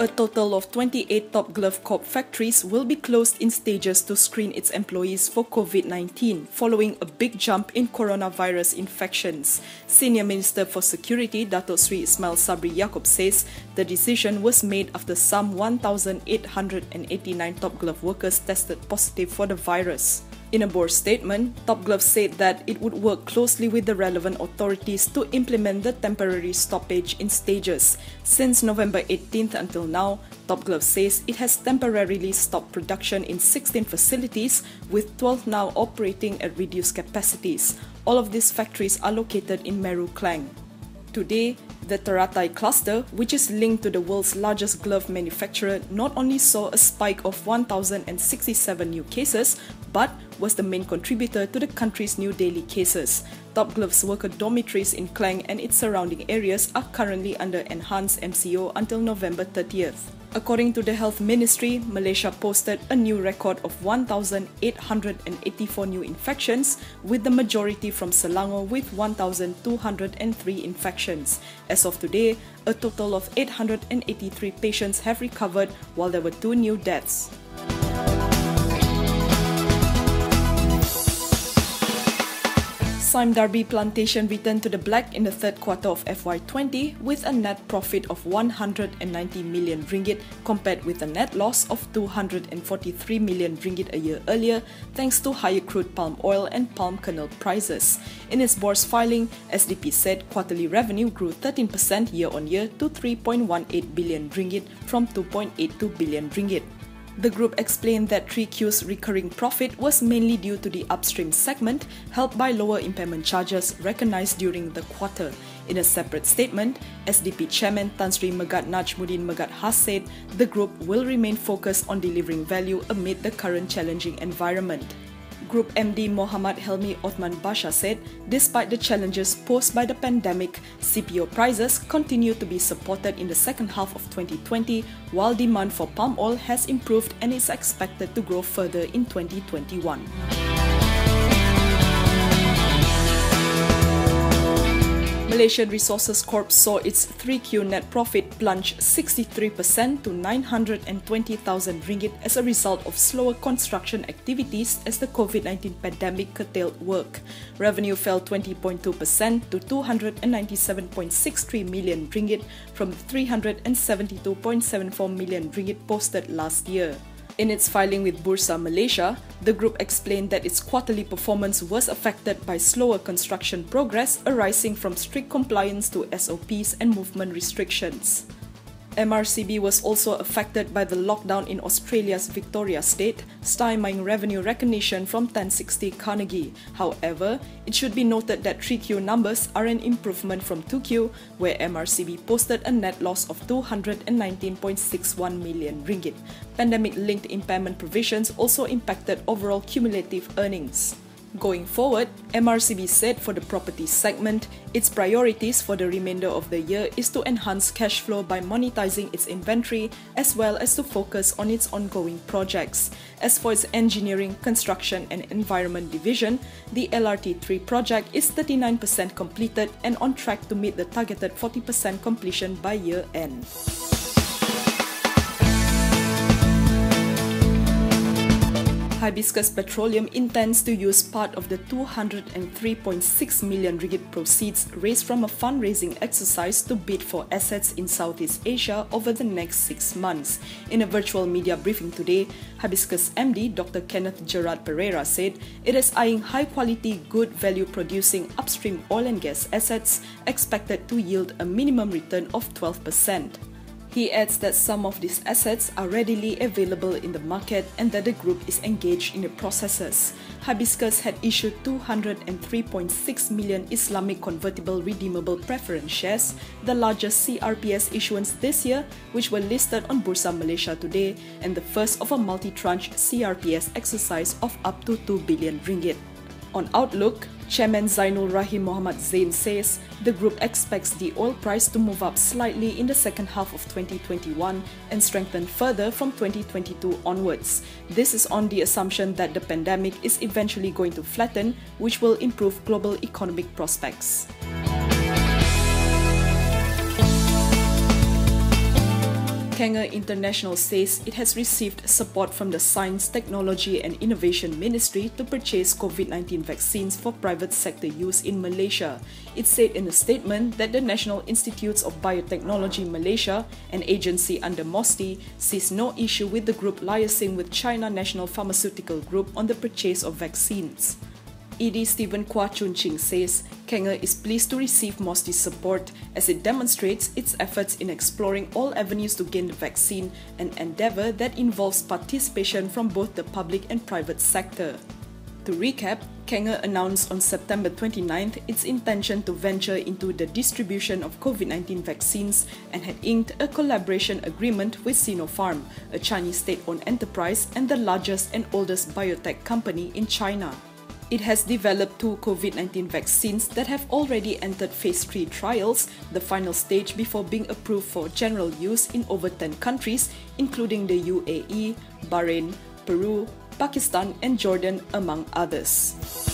A total of 28 top Glove Corp factories will be closed in stages to screen its employees for COVID-19, following a big jump in coronavirus infections. Senior Minister for Security Datuk Sri Ismail Sabri Yaakob says the decision was made after some 1,889 top glove workers tested positive for the virus. In a board statement, Top Glove said that it would work closely with the relevant authorities to implement the temporary stoppage in stages. Since November 18th until now, Top Glove says it has temporarily stopped production in 16 facilities, with 12 now operating at reduced capacities. All of these factories are located in Meru, Klang. Today, the Taratai cluster, which is linked to the world's largest glove manufacturer, not only saw a spike of 1,067 new cases, but was the main contributor to the country's new daily cases. Top Glove's worker dormitories in Klang and its surrounding areas are currently under enhanced MCO until November 30th. According to the Health Ministry, Malaysia posted a new record of 1,884 new infections, with the majority from Selangor with 1,203 infections. As of today, a total of 883 patients have recovered, while there were 2 new deaths. Sime Darby Plantation returned to the black in the third quarter of FY20 with a net profit of 190 million ringgit compared with a net loss of 243 million ringgit a year earlier, thanks to higher crude palm oil and palm kernel prices. In its board's filing, SDP said quarterly revenue grew 13% year-on-year to 3.18 billion ringgit from 2.82 billion ringgit. The group explained that 3Q's recurring profit was mainly due to the upstream segment, helped by lower impairment charges recognized during the quarter. In a separate statement, SDP Chairman Tan Sri Megat Najmuddin Megat Has said the group will remain focused on delivering value amid the current challenging environment. Group MD Mohammad Helmi Othman Basha said, despite the challenges posed by the pandemic, CPO prices continue to be supported in the second half of 2020, while demand for palm oil has improved and is expected to grow further in 2021. Malaysian Resources Corp saw its 3Q net profit plunge 63% to 920,000 ringgit as a result of slower construction activities as the COVID-19 pandemic curtailed work. Revenue fell 20.2% to 297.63 million ringgit from 372.74 million ringgit posted last year. In its filing with Bursa Malaysia, the group explained that its quarterly performance was affected by slower construction progress arising from strict compliance to SOPs and movement restrictions. MRCB was also affected by the lockdown in Australia's Victoria state, stymieing revenue recognition from 1060 Carnegie. However, it should be noted that 3Q numbers are an improvement from 2Q, where MRCB posted a net loss of 219.61 million ringgit. Pandemic-linked impairment provisions also impacted overall cumulative earnings. Going forward, MRCB said for the property segment, its priorities for the remainder of the year is to enhance cash flow by monetizing its inventory as well as to focus on its ongoing projects. As for its engineering, construction and environment division, the LRT3 project is 39% completed and on track to meet the targeted 40% completion by year-end. Hibiscus Petroleum intends to use part of the 203.6 million ringgit proceeds raised from a fundraising exercise to bid for assets in Southeast Asia over the next 6 months. In a virtual media briefing today, Hibiscus MD Dr. Kenneth Gerard Pereira said it is eyeing high-quality, good value-producing upstream oil and gas assets expected to yield a minimum return of 12%. He adds that some of these assets are readily available in the market and that the group is engaged in the processes. Hibiscus had issued 203.6 million Islamic convertible redeemable preference shares, the largest CRPS issuance this year, which were listed on Bursa Malaysia today, and the first of a multi-tranche CRPS exercise of up to 2 billion ringgit. On Outlook, Chairman Zainul Rahim Muhammad Zain says the group expects the oil price to move up slightly in the second half of 2021 and strengthen further from 2022 onwards. This is on the assumption that the pandemic is eventually going to flatten, which will improve global economic prospects. Kanga International says it has received support from the Science, Technology and Innovation Ministry to purchase COVID-19 vaccines for private sector use in Malaysia. It said in a statement that the National Institutes of Biotechnology Malaysia, an agency under MOSTI, sees no issue with the group liaising with China National Pharmaceutical Group on the purchase of vaccines. ED Stephen Kwa Chun Ching says Kanga is pleased to receive MOSTI's support as it demonstrates its efforts in exploring all avenues to gain the vaccine, an endeavour that involves participation from both the public and private sector. To recap, Kanga announced on September 29th its intention to venture into the distribution of COVID-19 vaccines and had inked a collaboration agreement with Sinopharm, a Chinese state-owned enterprise and the largest and oldest biotech company in China. It has developed 2 COVID-19 vaccines that have already entered phase 3 trials, the final stage before being approved for general use in over 10 countries, including the UAE, Bahrain, Peru, Pakistan and Jordan, among others.